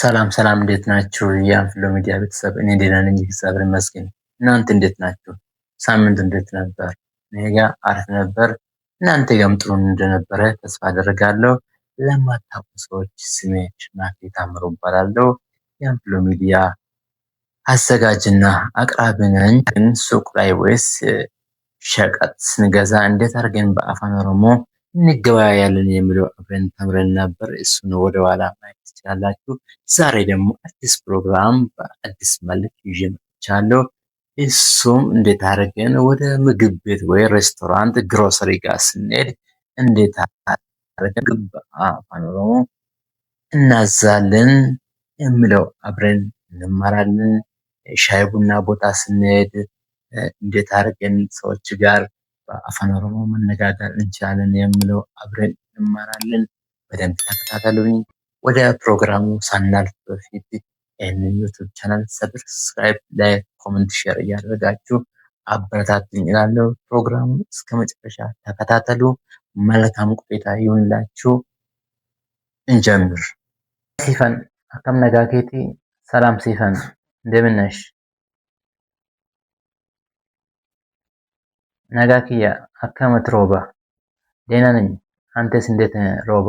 ሰላም ሰላም እንዴት ናችሁ? የአንፍሎ ሚዲያ ቤተሰብ እኔ ደህና ነኝ፣ እግዚአብሔር ይመስገን። እናንተ እንዴት ናችሁ? ሳምንት እንዴት ነበር? እኔ ጋ አሪፍ ነበር። እናንተ ጋርም ጥሩ እንደነበረ ተስፋ አደርጋለሁ። ለማታውቁ ሰዎች ስሜ አሸናፊ ታምሩ እባላለሁ። የአንፍሎ ሚዲያ አዘጋጅና አቅራቢ ነኝ። ግን ሱቅ ላይ ወይስ ሸቀጥ ስንገዛ እንዴት አድርገን በአፋን ኦሮሞ እንገበያያለን የሚለው አብረን ተምረን ነበር። እሱን ወደ ኋላ ማየት ትችላላችሁ። ዛሬ ደግሞ አዲስ ፕሮግራም በአዲስ መልክ ይዤ መጥቻለሁ። እሱም እንዴት አድርገን ወደ ምግብ ቤት ወይ ሬስቶራንት ግሮሰሪ ጋር ስንሄድ እንዴት አድርገን ምግብ በአፋን ኦሮሞ እናዛለን የሚለው አብረን እንማራለን። ሻይ ቡና ቦታ ስንሄድ እንዴት አድርገን ሰዎች ጋር በአፋን ኦሮሞ መነጋገር እንችላለን የሚለው አብረን እንማራለን። በደንብ ተከታተሉኝ። ወደ ፕሮግራሙ ሳናልፍ በፊት ይህንን ዩቱብ ቻናል ሰብስክራይብ፣ ላይክ፣ ኮመንት፣ ሼር እያደረጋችሁ አበረታቱኝ እላለሁ። ፕሮግራሙን እስከ መጨረሻ ተከታተሉ። መልካም ቆይታ ይሁንላችሁ። እንጀምር። ሲፈን አከም ነጋኬቲ ሰላም ሲፈን እንደምን ነሽ? ነጋኪያ አከመት ሮባ ደህና ነኝ። አንተስ እንዴት ነህ ሮባ?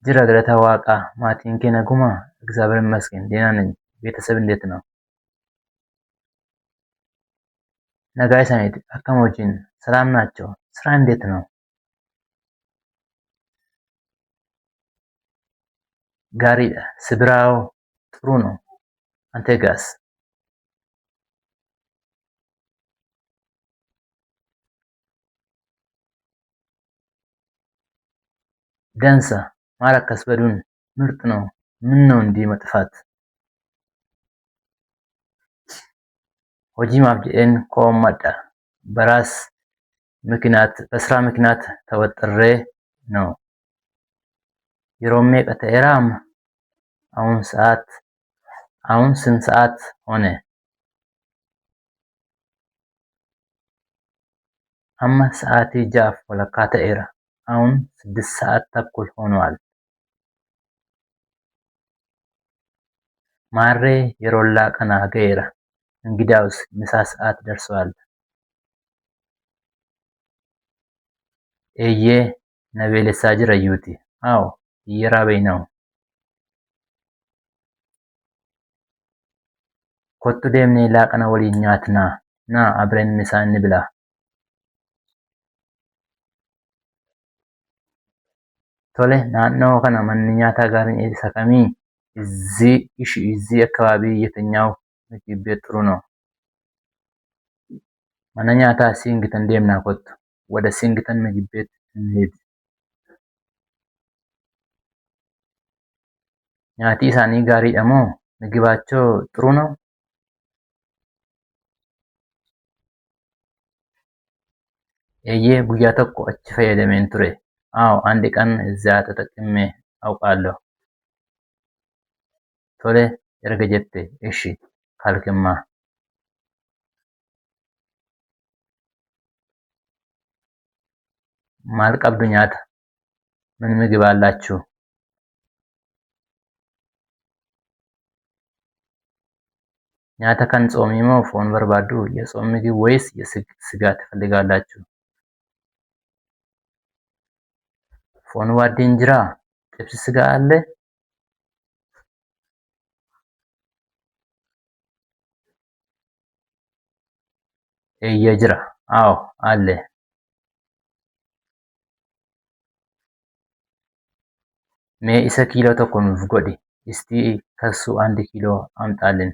ጅራ ገለታ ዋቃ ማቲን ኬ ነጉማ እግዚአብሔር ይመስገን ደህና ነኝ። ቤተሰብ እንዴት ነው? ነጋይ ሳይት አከሞጂን ሰላም ናቸው። ስራ እንዴት ነው? ጋሪ ስብራው ጥሩ ነው። አንተ ጋስ? ደንሳ ማረከስ በዱን ምርጥ ነው። ምን ነው እንዲህ መጥፋት? ሆጂ ማብጀኤን ኮመዳ በስራ ምክንያት ተወጥሬ ነው። የሮሜ ቀተራም አሁን ስንት ሰዓት ሆነ? አማ ሰዓቴ ጃፍ ወለካ ተኤራ አሁን 6 ሰዓት ተኩል ሆኗል። ማሬ የሮላ ቀና ገይራ እንግዳውስ ምሳ ሰዓት ደርሷል። ኤዬ ነቤለሳ ጅረዩቲ አዎ እየራበኝ ነው። ኮቱ ደምኔ ላቀና ወሊን ኛትና ና አብረን ምሳ እንብላ። ቶሌ ናannoo kana manni nyaataa gaariin isa kamii? እዚህ አካባቢ የትኛው ምግብ ቤት ጥሩ ነው? mana nyaataa ሲንግተን deemna kottu ወደ ሲንግተን ምግብ ቤት እንሂድ። nyaati isaanii gaariidha moo? ምግባቸው ጥሩ ነው? eeyyee guyyaa tokko achi fayyadameen ture. አዎ አንድ ቀን እዛ ተጠቅሜ አውቃለሁ። ቶሌ erga jette እሺ ካልክማ maal qabdu nyaata? ምን ምግብ አላችሁ? nyaata kan ጾምii moo foon barbaaddu? የጾም ምግብ ወይስ የስጋ ትፈልጋላችሁ? ፎን ዋዴን ጅራ ጥብስ ስጋ አለ? eeyyee jira አዎ አለ። mee isa kiiloo tokko nuuf godhi እስቲ ከሱ 1 ኪሎ አምጣልን።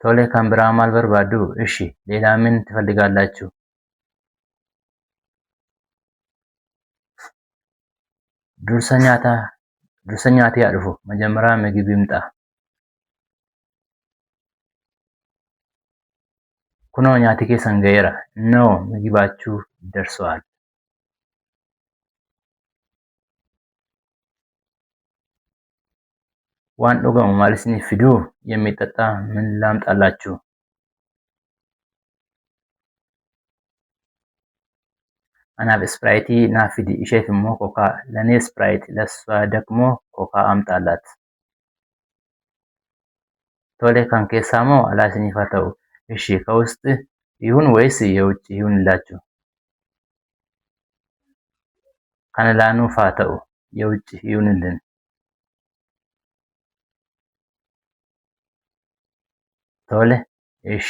ቶሌ kan biraa maal barbaaddu? እሺ ሌላ ምን ትፈልጋላችሁ? dursa nyaatee haa dhufu መጀመሪያ ምግብ ይምጣ። kunoo nyaati keessan ga'eera innoo ምግባችሁ ደርሷል። waan dhugamu maal isiniif fiduu? የሚጠጣ ምን ላምጣላችሁ? anaaf ispiraayitii naaf fidi, isheef immoo kokaa, ለእኔ ስፕራይት ለእሷ ደግሞ ኮካ አምጣላት። ቶሌ kan keessaa moo alaa isiniif haa ta'u? እሺ ከውስጥ ይሁን ወይስ የውጭ ይሁንላችሁ? kan laanuuf haa ta'u የውጭ ይሁንልን። ቶሌ እሺ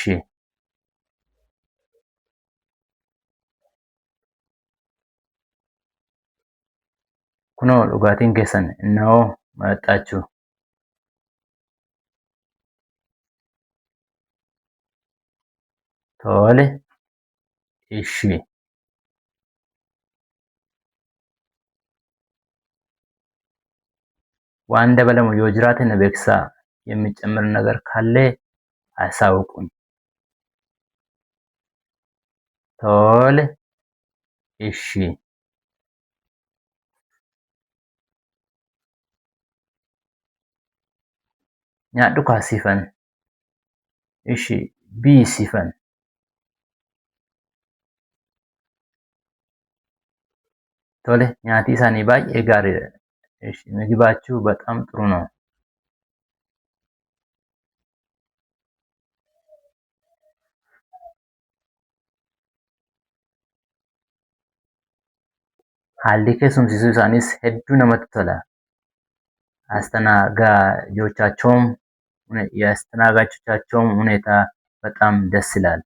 kunoo dhugaatiin keessan innoo መጣችሁ። ቶሌ እሺ waan dabalamu yoo jiraate na beeksisaa, የሚጨምር ነገር ካለ አሳውቁኝ። ቶሌ እሺ nyaadhu kaa siifan. እሺ bii siifan. ቶሌ nyaati isaanii baay'ee gaariidha. እሺ ምግባችሁ በጣም ጥሩ ነው። haalli keessumsiisuu isaaniis hedduu namatti tola. የአስተናጋጆቻቸውም ሁኔታ በጣም ደስ ይላል።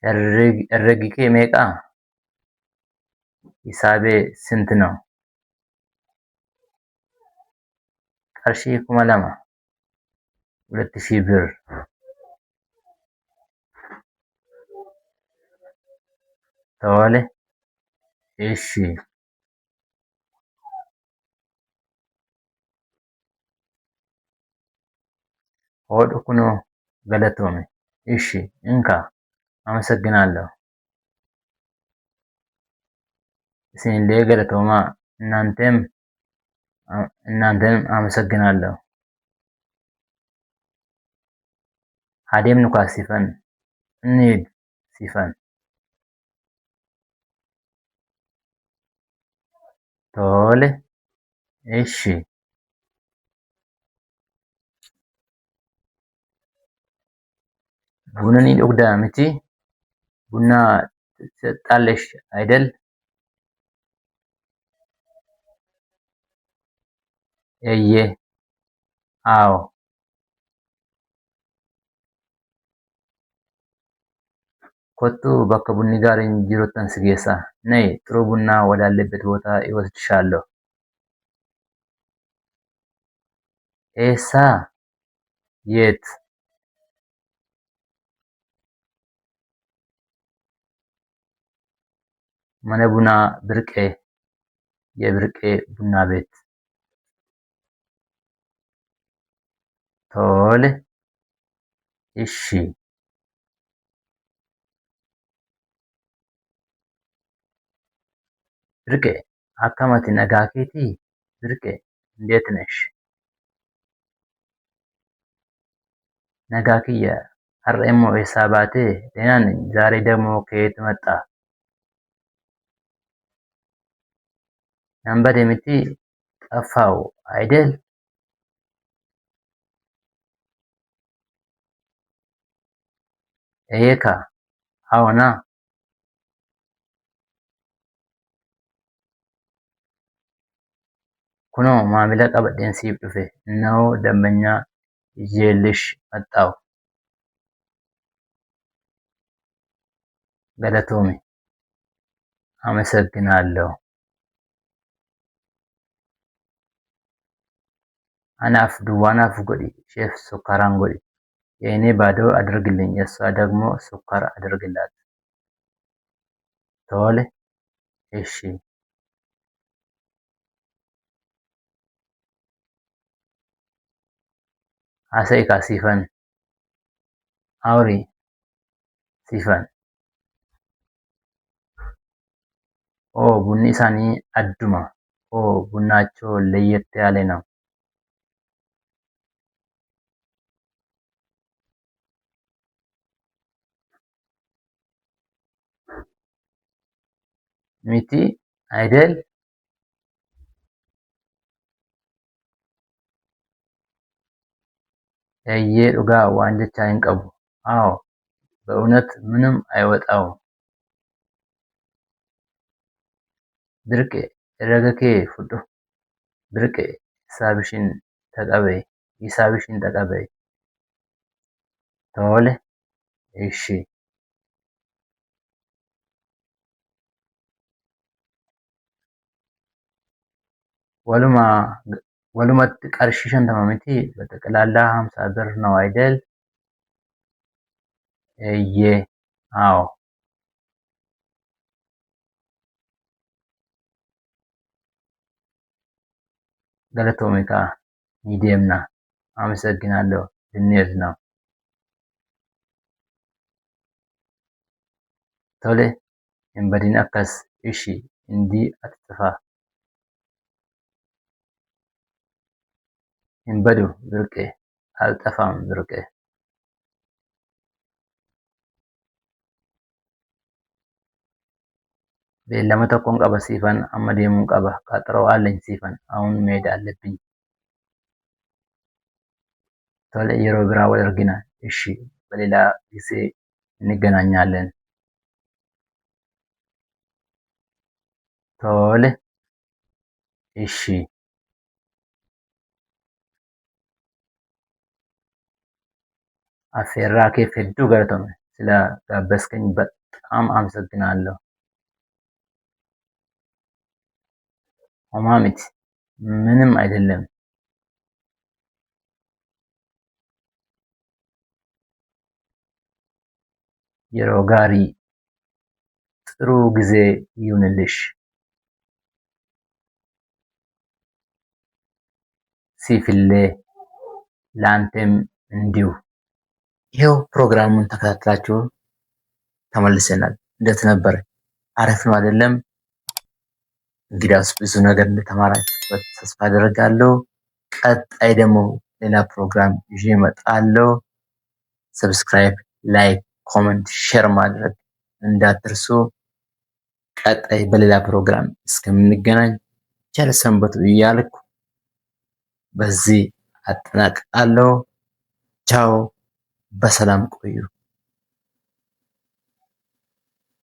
herreggi kee meeqa? hisaabee ስንት ነው? qarshii 2000 2000 ብር። ቶሌ እሺ ሆድ kunoo galatoome. እሺ እንካ አመሰግናለሁ። isinillee galatoomaa. እናንተንም አመሰግናለሁ። adeemnu kaa siifan. እንሂድ siifan. ቶሌ እሺ ቡና ni dhugdaa miti? ቡና ትጠጣለሽ አይደል? eeyyee አዎ kottu bakka bunni gaariin jiruuttan si geessaa. ነይ ጥሩ ቡና ወዳለበት ቦታ ይወስድሻለሁ። eessaa? የት? mana bunaa birqee, የብርቄ ቡና ቤት። ቶሌ እሺ ብርቄ akkam ati nagaa keetii? ብርቄ እንዴት ነሽ? nagaa kiyya. har'a immoo eessaa baatee? ደህና ነኝ። ዛሬ ደግሞ ከየት መጣ? ነንበዴ miti? ጠፋው አይደል? eeka አዎና kunoo maamila qabadheen siif dhufe እነሆ ደንበኛ ይዤልሽ መጣሁ። galatoome አመሰግናለሁ። anaaf duwwaa naaf godhi isheef sukkaaraan godhi። የእኔ ባዶ አድርግልኝ የእሷ ደግሞ ስኳር አድርግላት። ቶሌ እሺ haasa'ii siifan. አውሪ siifan. ቡኒ isaanii adduma. ቡናቸው ለየት ያለ ነው። miti አይደል? Eeyyee dhugaa waan jechaa hin qabu. አዎ በእውነት ምንም አይወጣውም። ብርቄ herrega kee fudhu. Birqee hisaabishin dhaqabeey. Tole, እሺ walumatti qarshii 50 miti በጠቅላላ 50 ብር ነው አይደል? Eeyyee አዎ galatoomii kaa ni deemna. አመሰግናለሁ ልንሄድ ነው። Tole, hin badin akkas. Ishi እንዲህ አትጥፋ። hin badu birqee አልጠፋም birqee beellama tokkon qaba siifan amma deemuun qaba qaxaroo አለኝ siifan አሁን መሄድ አለብኝ። Tole, yeroo biraa wal argina. እሺ በሌላ ጊዜ እንገናኛለን። Tole, እሺ affeerraa keef hedduu galatoomi. ስለጋበዝከኝ በጣም አመሰግናለሁ። ሆማሚት ምንም አይደለም። yeroo gaarii ጥሩ ጊዜ ይሁንልሽ። ሲፊሌ ላንተም እንዲሁ። ይሄው ፕሮግራሙን ተከታትላችሁ ተመልሰናል። እንዴት ነበር? አሪፍ ነው አይደለም? እንግዲያውስ ብዙ ነገር እንደተማራችሁበት ተስፋ አደርጋለሁ። ቀጣይ ደግሞ ሌላ ፕሮግራም ይዤ እመጣለሁ። ሰብስክራይብ፣ ላይክ፣ ኮሜንት፣ ሼር ማድረግ እንዳትርሱ። ቀጣይ በሌላ ፕሮግራም እስከምንገናኝ ቸር ሰንብቱ እያልኩ በዚህ አጠናቅቃለሁ። ቻው፣ በሰላም ቆዩ።